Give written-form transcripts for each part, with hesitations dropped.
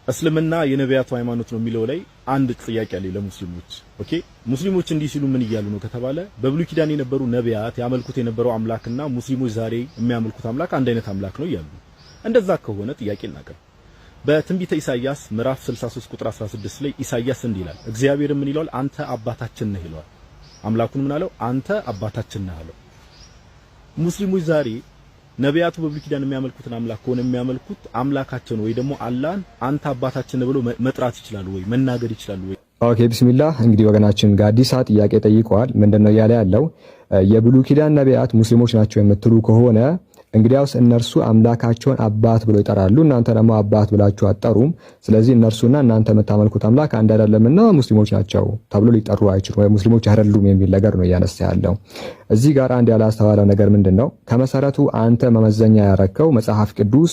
እስልምና የነቢያቱ ሃይማኖት ነው የሚለው ላይ አንድ ጥያቄ አለ ለሙስሊሞች። ኦኬ ሙስሊሞች እንዲህ ሲሉ ምን እያሉ ነው ከተባለ በብሉይ ኪዳን የነበሩ ነቢያት ያመልኩት የነበረው አምላክና ሙስሊሞች ዛሬ የሚያመልኩት አምላክ አንድ አይነት አምላክ ነው እያሉ። እንደዛ ከሆነ ጥያቄ እናቀርብ። በትንቢተ ኢሳይያስ ምዕራፍ 63 ቁጥር 16 ላይ ኢሳይያስ እንዲህ ይላል፣ እግዚአብሔር ምን ይላል? አንተ አባታችን ነህ ይላል። አምላኩን ምን አለው? አንተ አባታችን ነህ አለው። ሙስሊሞች ዛሬ ነቢያቱ በብሉይ ኪዳን የሚያመልኩትን አምላክ ሆነ የሚያመልኩት አምላካቸው ነው ወይ ደግሞ አላህን አንተ አባታችን ነህ ብሎ መጥራት ይችላሉ ወይ መናገር ይችላሉ ወይ? ኦኬ ቢስሚላህ። እንግዲህ ወገናችን ጋዲሳ ጥያቄ ጠይቀዋል። ምንድነው እያለ ያለው? የብሉይ ኪዳን ነቢያት ሙስሊሞች ናቸው የምትሉ ከሆነ እንግዲያውስ እነርሱ አምላካቸውን አባት ብሎ ይጠራሉ፣ እናንተ ደግሞ አባት ብላችሁ አትጠሩም። ስለዚህ እነርሱና እናንተ የምታመልኩት አምላክ አንድ አይደለምና ሙስሊሞች ናቸው ተብሎ ሊጠሩ አይችሉም፣ ወይ ሙስሊሞች አይደሉም የሚል ነገር ነው እያነሳ ያለው። እዚህ ጋር አንድ ያላስተዋለው ነገር ምንድነው? ከመሰረቱ አንተ መመዘኛ ያረከው መጽሐፍ ቅዱስ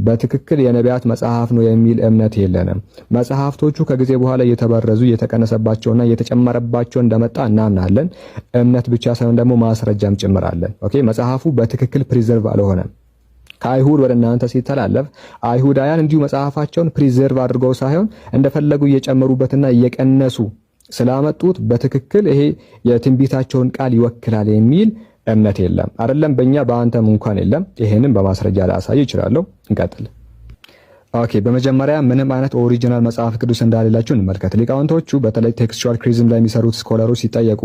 በትክክል የነቢያት መጽሐፍ ነው የሚል እምነት የለንም። መጽሐፍቶቹ ከጊዜ በኋላ እየተበረዙ እየተቀነሰባቸውና እየተጨመረባቸው እንደመጣ እናምናለን። እምነት ብቻ ሳይሆን ደግሞ ማስረጃም ጭምራለን። ኦኬ መጽሐፉ በትክክል ፕሪዘርቭ አልሆነም። ከአይሁድ ወደ እናንተ ሲተላለፍ አይሁዳውያን እንዲሁ መጽሐፋቸውን ፕሪዘርቭ አድርገው ሳይሆን እንደፈለጉ እየጨመሩበትና እየቀነሱ ስላመጡት በትክክል ይሄ የትንቢታቸውን ቃል ይወክላል የሚል እምነት የለም። አይደለም በእኛ በአንተም እንኳን የለም። ይሄንን በማስረጃ ላሳይ እችላለሁ። እንቀጥል። ኦኬ በመጀመሪያ ምንም አይነት ኦሪጂናል መጽሐፍ ቅዱስ እንዳሌላችሁ እንመልከት። ሊቃውንቶቹ በተለይ ቴክስቹዋል ክሪቲሲዝም ላይ የሚሰሩት ስኮላሮች ሲጠየቁ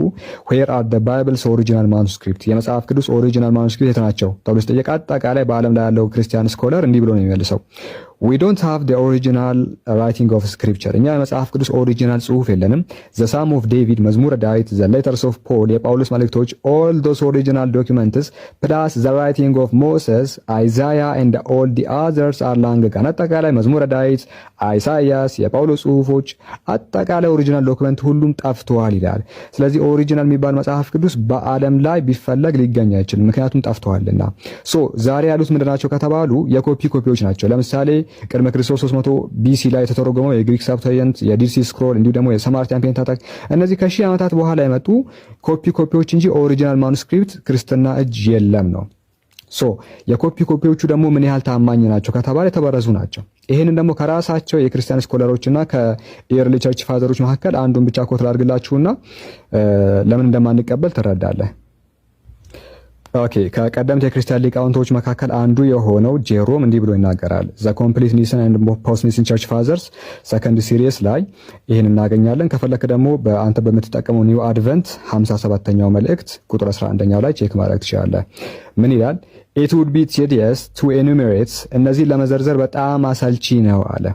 where are the bible's original manuscript የመጽሐፍ ቅዱስ ኦሪጂናል ማኑስክሪፕት የት ናቸው ተብሎ ሲጠየቅ አጠቃላይ በዓለም ላይ ያለው ክርስቲያን ስኮላር እንዲህ ብሎ ነው የሚመልሰው we don't have the original writing of scripture እኛ የመጽሐፍ ቅዱስ ኦሪጂናል ጽሑፍ የለንም። the psalm of david መዝሙረ ዳዊት the letters of paul የጳውሎስ መልእክቶች all those original documents plus the writing of moses isaiah and all the others are long gone አጠቃላይ መዝሙረ ዳዊት ኢሳይያስ የጳውሎስ ጽሑፎች አጠቃላይ ኦሪጂናል ዶክመንት ሁሉም ጠፍተዋል ይላል። ስለዚህ ኦሪጂናል የሚባል መጽሐፍ ቅዱስ በዓለም ላይ ቢፈለግ ሊገኝ አይችልም፣ ምክንያቱም ጠፍተዋልና። ሶ ዛሬ ያሉት ምንድናቸው ከተባሉ የኮፒ ኮፒዎች ናቸው። ለምሳሌ ቅድመ ክርስቶስ 300 ቢሲ ላይ የተተረጎመው የግሪክ ሰብታየንት የዲሲ ስክሮል እንዲሁ ደግሞ የሰማርቲያን ፔንታታክ እነዚህ ከሺህ ዓመታት በኋላ የመጡ ኮፒዎች እንጂ ኦሪጂናል ማኑስክሪፕት ክርስትና እጅ የለም ነው። ሶ የኮፒ ኮፒዎቹ ደግሞ ምን ያህል ታማኝ ናቸው ከተባለ የተበረዙ ናቸው። ይሄንን ደግሞ ከራሳቸው የክርስቲያን ስኮላሮችና ከኤርሊ ቸርች ፋዘሮች መካከል አንዱን ብቻ ኮት ላድርግላችሁና ለምን እንደማንቀበል ትረዳለህ። ኦኬ ከቀደምት የክርስቲያን ሊቃውንቶች መካከል አንዱ የሆነው ጄሮም እንዲህ ብሎ ይናገራል። ዘ ኮምፕሊት ኒሰን ኤንድ ፖስት ኒሰን ቸርች ፋዘርስ ሰከንድ ሲሪየስ ላይ ይሄን እናገኛለን። ከፈለክ ደግሞ በአንተ በምትጠቀመው ኒው አድቨንት 57ኛው መልእክት ቁጥር 11ኛው ላይ ቼክ ማድረግ ትችላለህ። ምን ይላል? it would be tedious to enumerate እነዚህ ለመዘርዘር በጣም አሰልቺ ነው አለ።